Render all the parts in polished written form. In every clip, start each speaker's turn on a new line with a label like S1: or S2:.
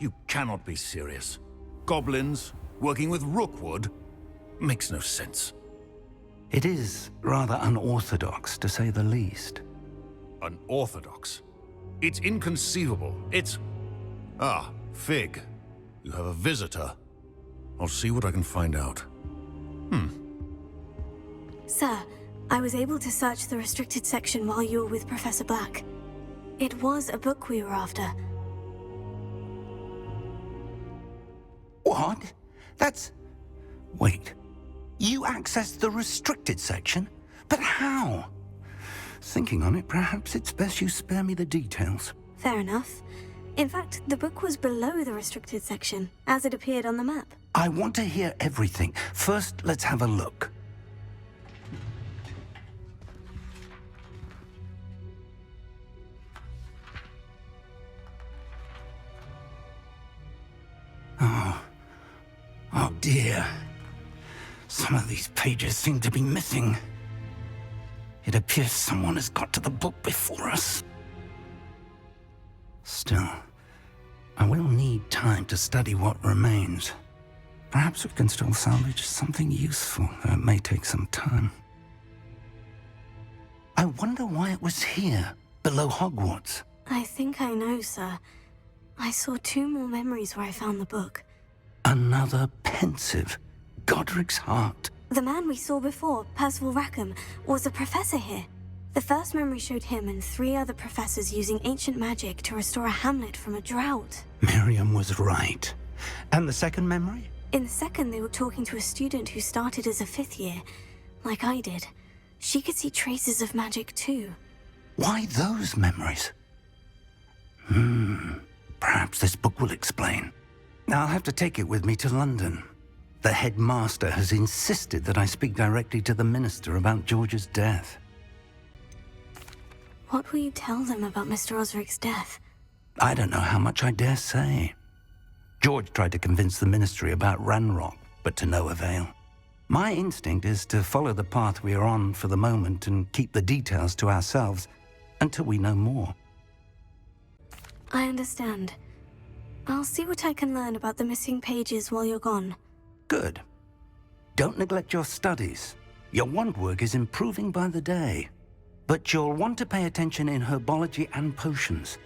S1: You cannot be serious. Goblins working with Rookwood? Makes no sense.
S2: It is rather unorthodox, to say the least.
S1: Unorthodox? It's inconceivable. It's... Ah, Fig. You have a visitor. I'll see what I can find out.
S3: Sir, I was able to search the restricted section while you were with Professor Black. It was a book we were after.
S2: What? That's... Wait. You accessed the restricted section? But how? Thinking on it, perhaps it's best you spare me the details.
S3: Fair enough. In fact, the book was below the restricted section, as it appeared on the map.
S2: I want to hear everything. First, let's have a look. Oh dear. Some of these pages seem to be missing. It appears someone has got to the book before us. Still, I will need time to study what remains. Perhaps we can still salvage something useful, though it may take some time. I wonder why it was here, below Hogwarts.
S3: I think I know, sir. I saw 2 more memories where I found the book.
S2: Another pensive. Godric's heart.
S3: The man we saw before, Percival Rackham, was a professor here. The first memory showed him and 3 other professors using ancient magic to restore a hamlet from a drought.
S2: Miriam was right. And the second memory?
S3: In the second, they were talking to a student who started as a 5th year, like I did. She could see traces of magic too.
S2: Why those memories? Perhaps this book will explain. I'll have to take it with me to London. The headmaster has insisted that I speak directly to the minister about George's death.
S3: What will you tell them about Mr. Osric's death?
S2: I don't know how much I dare say. George tried to convince the ministry about Ranrock, but to no avail. My instinct is to follow the path we are on for the moment and keep the details to ourselves until we know more.
S3: I understand. I'll see what I can learn about the missing pages while you're gone.
S2: Good. Don't neglect your studies. Your wand work is improving by the day. But you'll want to pay attention in herbology and potions.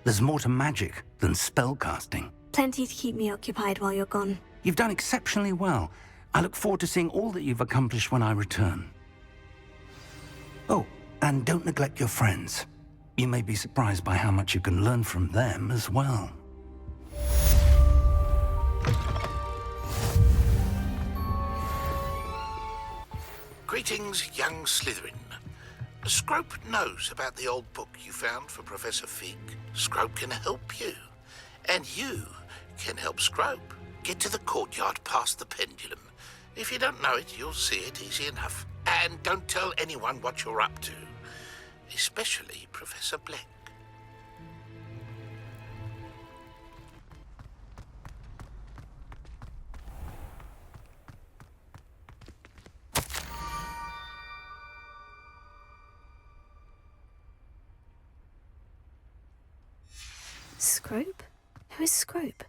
S2: There's more to magic than spellcasting.
S3: Plenty to keep me occupied while you're gone.
S2: You've done exceptionally well. I look forward to seeing all that you've accomplished when I return. Oh, and don't neglect your friends. You may be surprised by how much you can learn from them as well.
S4: Greetings, young Slytherin. Scrope knows about the old book you found for Professor Fig. Scrope can help you. And you can help Scrope. Get to the courtyard past the pendulum. If you don't know it, you'll see it easy enough. And don't tell anyone what you're up to. Especially Professor Black.
S3: Scrope? Who is Scrope?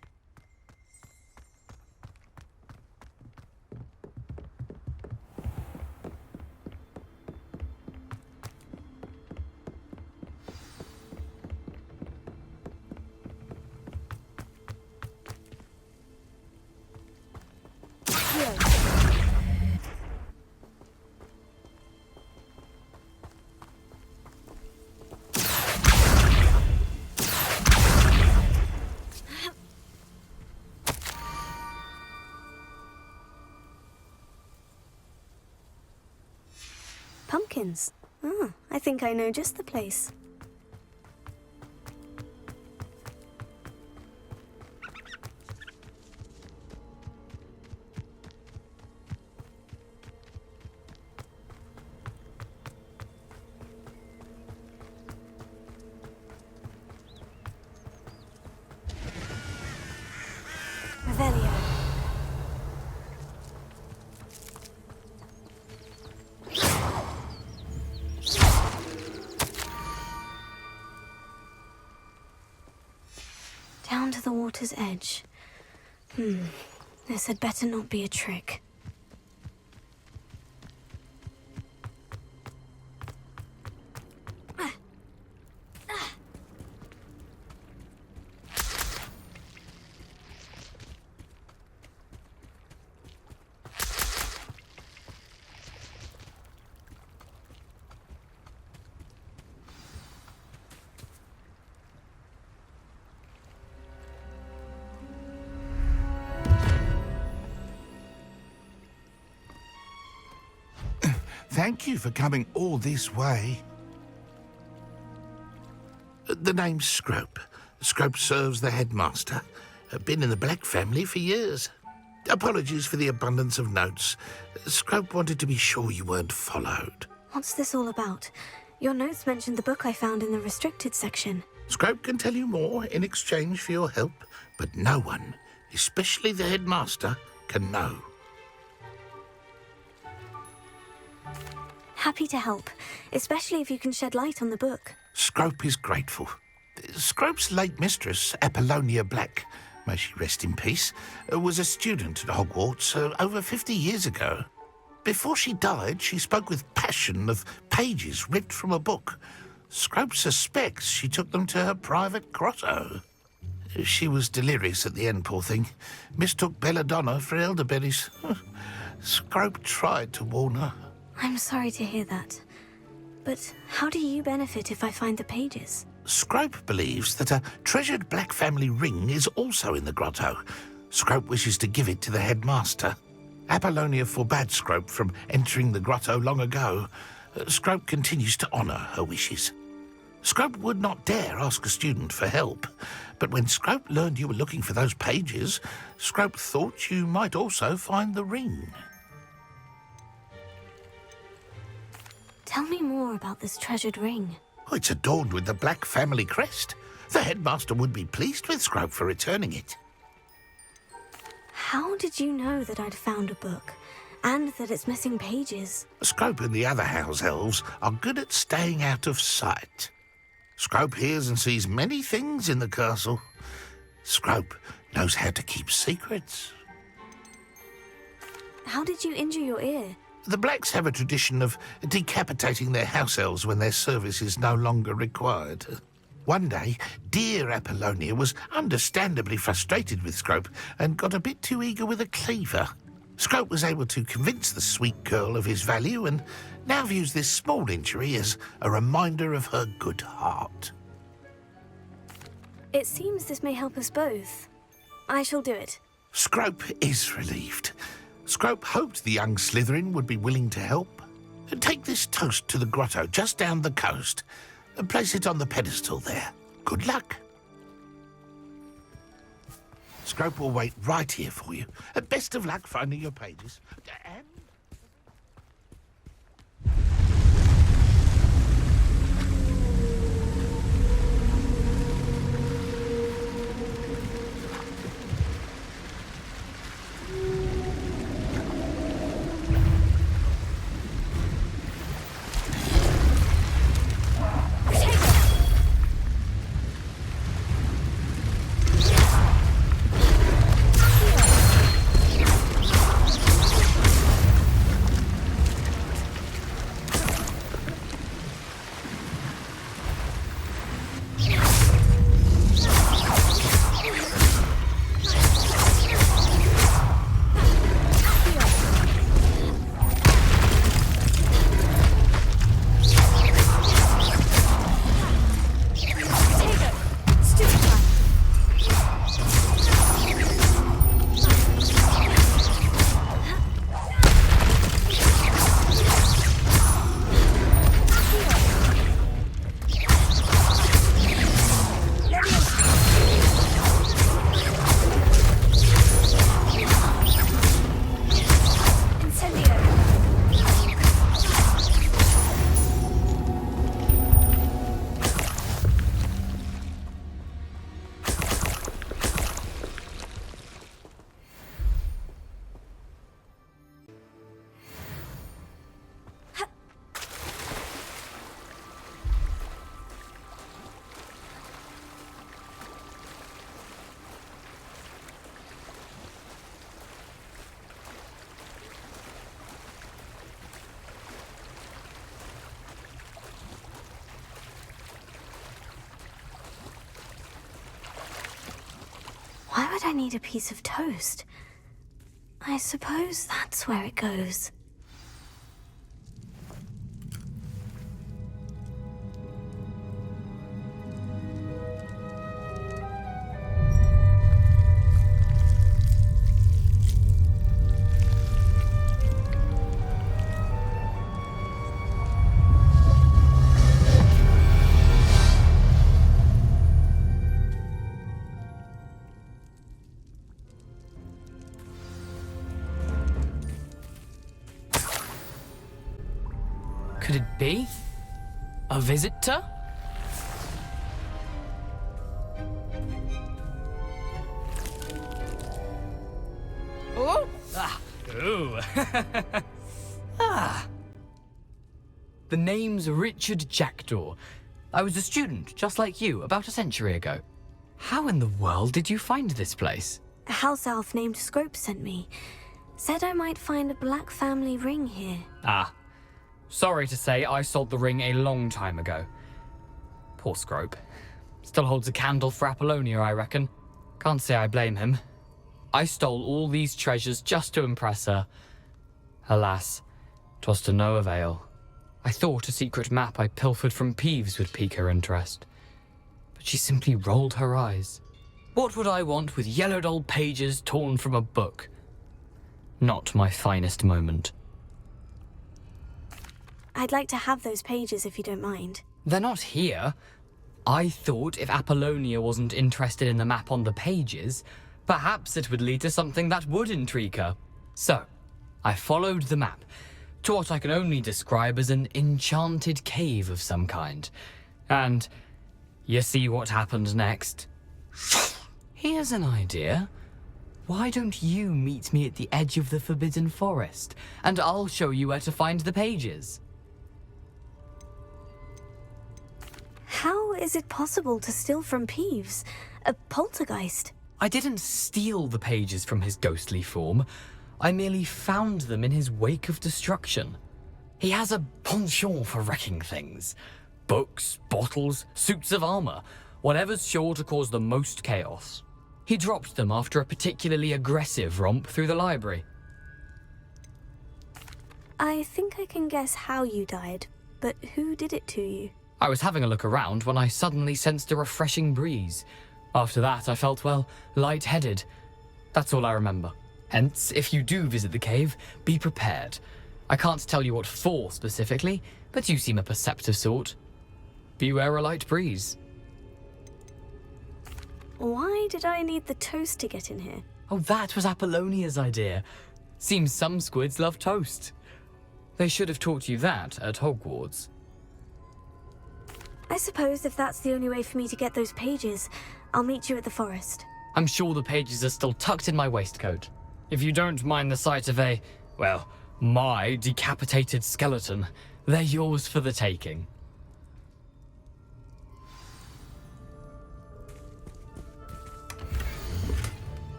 S3: Pumpkins. Ah, I think I know just the place. Revelio. Down to the water. water's edge. This had better not be a trick.
S4: Thank you for coming all this way. The name's Scrope. Scrope serves the headmaster. Been in the Black family for years. Apologies for the abundance of notes. Scrope wanted to be sure you weren't followed.
S3: What's this all about? Your notes mentioned the book I found in the restricted section.
S4: Scrope can tell you more in exchange for your help, but no one, especially the headmaster, can know.
S3: Happy to help, especially if you can shed light on the book.
S4: Scrope is grateful. Scrope's late mistress, Apollonia Black, may she rest in peace, was a student at Hogwarts over 50 years ago. Before she died, she spoke with passion of pages ripped from a book. Scrope suspects she took them to her private grotto. She was delirious at the end, poor thing. Mistook belladonna for elderberries. Scrope tried to warn her.
S3: I'm sorry to hear that. But how do you benefit if I find the pages?
S4: Scrope believes that a treasured Black family ring is also in the grotto. Scrope wishes to give it to the headmaster. Apollonia forbade Scrope from entering the grotto long ago. Scrope continues to honour her wishes. Scrope would not dare ask a student for help, but when Scrope learned you were looking for those pages, Scrope thought you might also find the ring.
S3: Tell me more about this treasured ring.
S4: Oh, it's adorned with the Black family crest. The headmaster would be pleased with Scrope for returning it.
S3: How did you know that I'd found a book, and that it's missing pages?
S4: Scrope and the other house elves are good at staying out of sight. Scrope hears and sees many things in the castle. Scrope knows how to keep secrets.
S3: How did you injure your ear?
S4: The Blacks have a tradition of decapitating their house elves when their service is no longer required. One day, dear Apollonia was understandably frustrated with Scrope and got a bit too eager with a cleaver. Scrope was able to convince the sweet girl of his value and now views this small injury as a reminder of her good heart.
S3: It seems this may help us both. I shall do it.
S4: Scrope is relieved. Scrope hoped the young Slytherin would be willing to help. Take this toast to the grotto just down the coast and place it on the pedestal there. Good luck. Scrope will wait right here for you. Best of luck finding your pages. And...
S3: I need a piece of toast. I suppose that's where it goes.
S5: Could it be? A visitor? Oh! Ah! Ooh! Ah! The name's Richard Jackdaw. I was a student, just like you, about a century ago. How in the world did you find this place?
S3: A house elf named Scrope sent me. Said I might find a black family ring here.
S5: Ah. Sorry to say, I sold the ring a long time ago. Poor Scrope. Still holds a candle for Apollonia, I reckon. Can't say I blame him. I stole all these treasures just to impress her. Alas, 'twas to no avail. I thought a secret map I pilfered from Peeves would pique her interest. But she simply rolled her eyes. What would I want with yellowed old pages torn from a book? Not my finest moment.
S3: I'd like to have those pages if you don't mind.
S5: They're not here. I thought if Apollonia wasn't interested in the map on the pages, perhaps it would lead to something that would intrigue her. So, I followed the map to what I can only describe as an enchanted cave of some kind. And you see what happened next? Here's an idea. Why don't you meet me at the edge of the Forbidden Forest, and I'll show you where to find the pages.
S3: How is it possible to steal from Peeves? A poltergeist?
S5: I didn't steal the pages from his ghostly form. I merely found them in his wake of destruction. He has a penchant for wrecking things. Books, bottles, suits of armor, whatever's sure to cause the most chaos. He dropped them after a particularly aggressive romp through the library.
S3: I think I can guess how you died, but who did it to you?
S5: I was having a look around when I suddenly sensed a refreshing breeze. After that, I felt, well, lightheaded. That's all I remember. Hence, if you do visit the cave, be prepared. I can't tell you what for specifically, but you seem a perceptive sort. Beware a light breeze.
S3: Why did I need the toast to get in here?
S5: Oh, that was Apollonia's idea. Seems some squids love toast. They should have taught you that at Hogwarts.
S3: I suppose if that's the only way for me to get those pages, I'll meet you at the forest.
S5: I'm sure the pages are still tucked in my waistcoat. If you don't mind the sight of a, well, my decapitated skeleton, they're yours for the taking.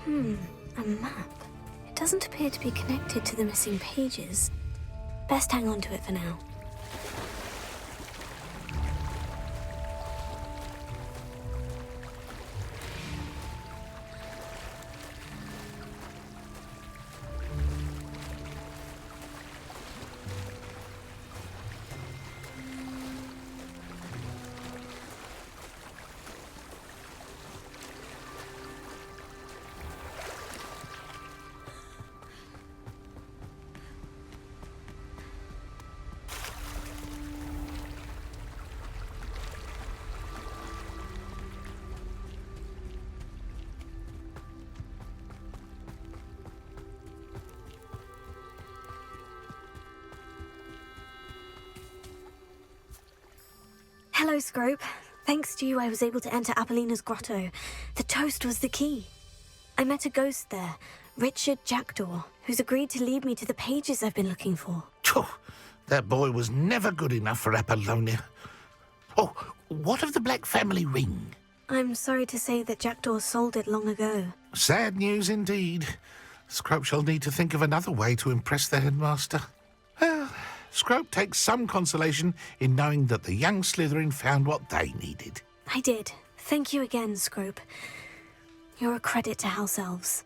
S3: A map. It doesn't appear to be connected to the missing pages. Best hang on to it for now. Hello, Scrope. Thanks to you, I was able to enter Apollonia's grotto. The toast was the key. I met a ghost there, Richard Jackdaw, who's agreed to lead me to the pages I've been looking for.
S4: Phew, that boy was never good enough for Apollonia. Oh, what of the Black family ring?
S3: I'm sorry to say that Jackdaw sold it long ago.
S4: Sad news indeed. Scrope shall need to think of another way to impress the headmaster. Well, Scrope takes some consolation in knowing that the young Slytherin found what they needed.
S3: I did. Thank you again, Scrope. You're a credit to House Elves.